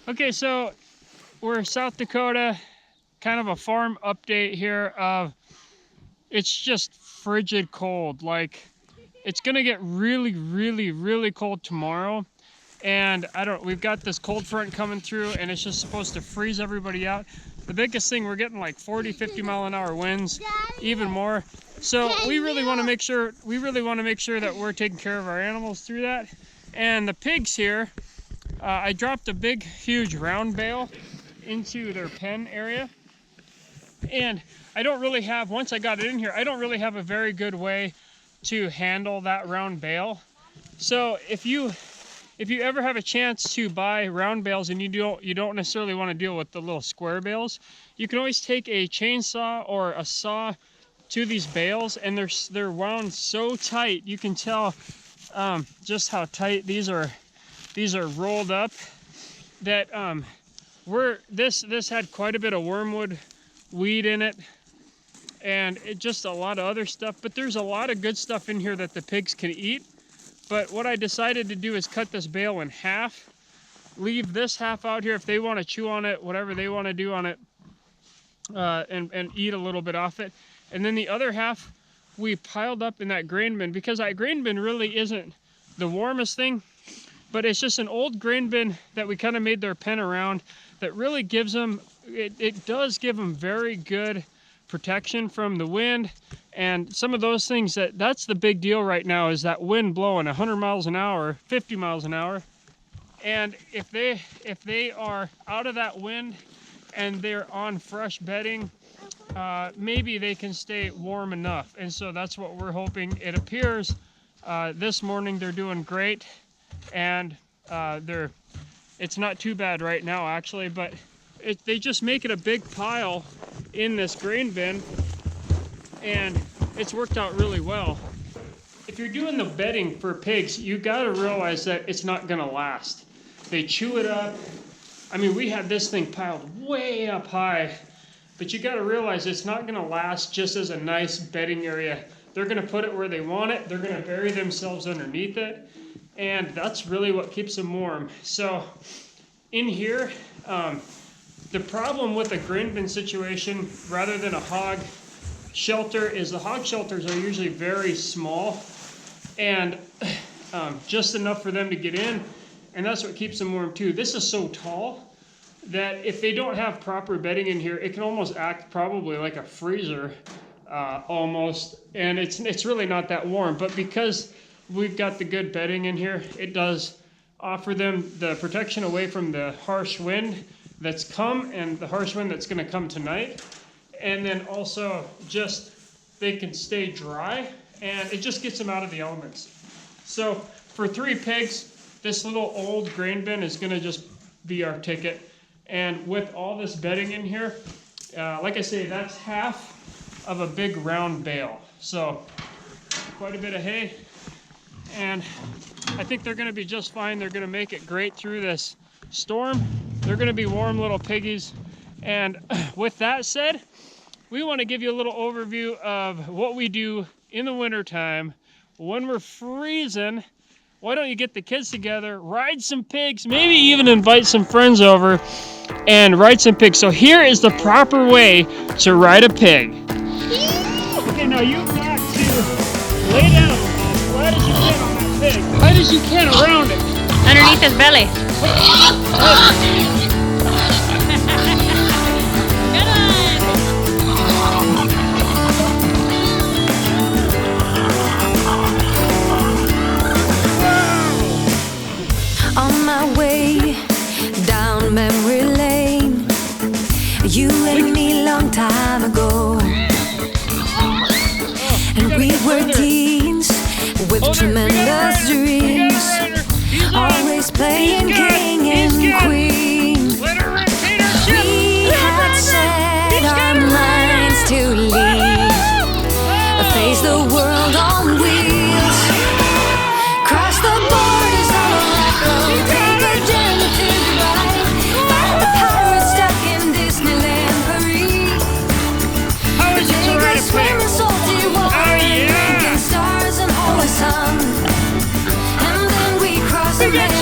Okay, so we're South Dakota, kind of a farm update here of it's just frigid cold. Like it's gonna get really cold tomorrow. And we've got this cold front coming through and it's just supposed to freeze everybody out. The biggest thing, we're getting like 40, 50 mile an hour winds, even more. So we really want to make sure that we're taking care of our animals through that. And the pigs here, I dropped a big, huge round bale into their pen area. And I don't really have, once I got it in here, I don't really have a very good way to handle that round bale. So if you ever have a chance to buy round bales and you don't necessarily want to deal with the little square bales, you can always take a chainsaw or a saw to these bales, and they're wound so tight you can tell just how tight these are rolled up. That this had quite a bit of wormwood weed in it, and just a lot of other stuff. But there's a lot of good stuff in here that the pigs can eat. But what I decided to do is cut this bale in half, leave this half out here if they want to chew on it, whatever they want to do on it, and eat a little bit off it. And then the other half we piled up in that grain bin, because that grain bin really isn't the warmest thing, but it's just an old grain bin that we kind of made their pen around that really gives them, it does give them very good protection from the wind and some of those things. That's the big deal right now, is that wind blowing 100 miles an hour, 50 miles an hour. And if they are out of that wind and they're on fresh bedding, maybe they can stay warm enough. And so that's what we're hoping. It appears this morning they're doing great, and it's not too bad right now actually, but they just make it a big pile in this grain bin, and it's worked out really well. If you're doing the bedding for pigs, you got to realize that it's not going to last. They chew it up. I mean, we had this thing piled way up high, but you got to realize it's not going to last just as a nice bedding area. They're going to put it where they want it. They're going to bury themselves underneath it, and that's really what keeps them warm. So in here, the problem with a grain bin situation rather than a hog shelter is the hog shelters are usually very small and just enough for them to get in, and that's what keeps them warm too. This is so tall that if they don't have proper bedding in here, it can almost act probably like a freezer almost, and it's really not that warm. But because we've got the good bedding in here, it does offer them the protection away from the harsh wind that's come and the harsh wind that's going to come tonight. And then also just they can stay dry, and it just gets them out of the elements. So for 3 pigs, this little old grain bin is going to just be our ticket. And with all this bedding in here, like I say, that's half of a big round bale. So quite a bit of hay, and I think they're going to be just fine. They're going to make it great through this storm. They're going to be warm little piggies. And with that said, we want to give you a little overview of what we do in the wintertime when we're freezing. Why don't you get the kids together, ride some pigs, maybe even invite some friends over and ride some pigs. So here is the proper way to ride a pig. Okay, now you've got to lay down as flat as you can on that pig, tight as you can around it. Underneath his belly. On my way down memory lane, you and me long time ago, and we were teens with tremendous dreams, always playing king and queen. We had set our minds to leave, face the world on wheels, cross the borders on a rock road, take a journey to Dubai, find the pirates stuck in Disneyland Paris. Take a swim in salty water, thinking stars and holy sun, and then we cross America.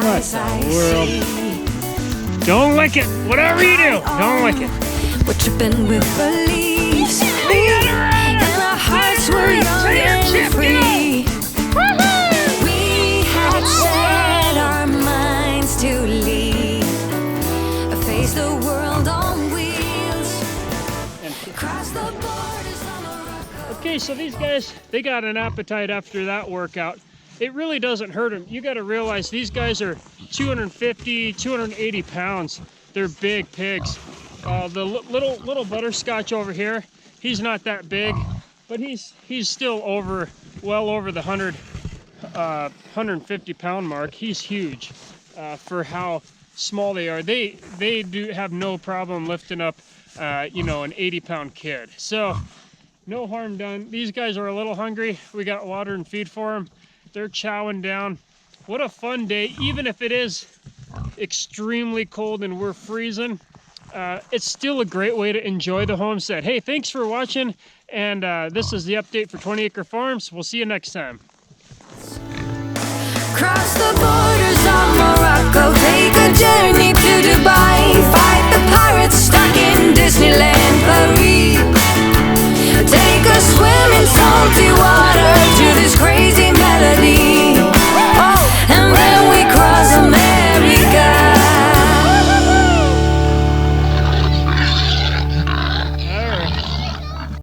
What the world? Don't lick it. Whatever you do, don't lick it. We're tripping with beliefs, and our hearts were young and free. We had set our minds to leave, face the world on wheels, cross the borders on Morocco. Okay, so these guys, they got an appetite after that workout. It really doesn't hurt them. You got to realize these guys are 250, 280 pounds. They're big pigs. The little butterscotch over here, he's not that big, but he's still well over the 150 pound mark. He's huge for how small they are. They do have no problem lifting up you know, an 80-pound kid. So no harm done. These guys are a little hungry. We got water and feed for them. They're chowing down. What a fun day, even if it is extremely cold and we're freezing. It's still a great way to enjoy the homestead. Hey, thanks for watching, and this is the update for 20 Acre Farms. We'll see you next time. Cross the borders of Morocco, take a journey to Dubai, fight the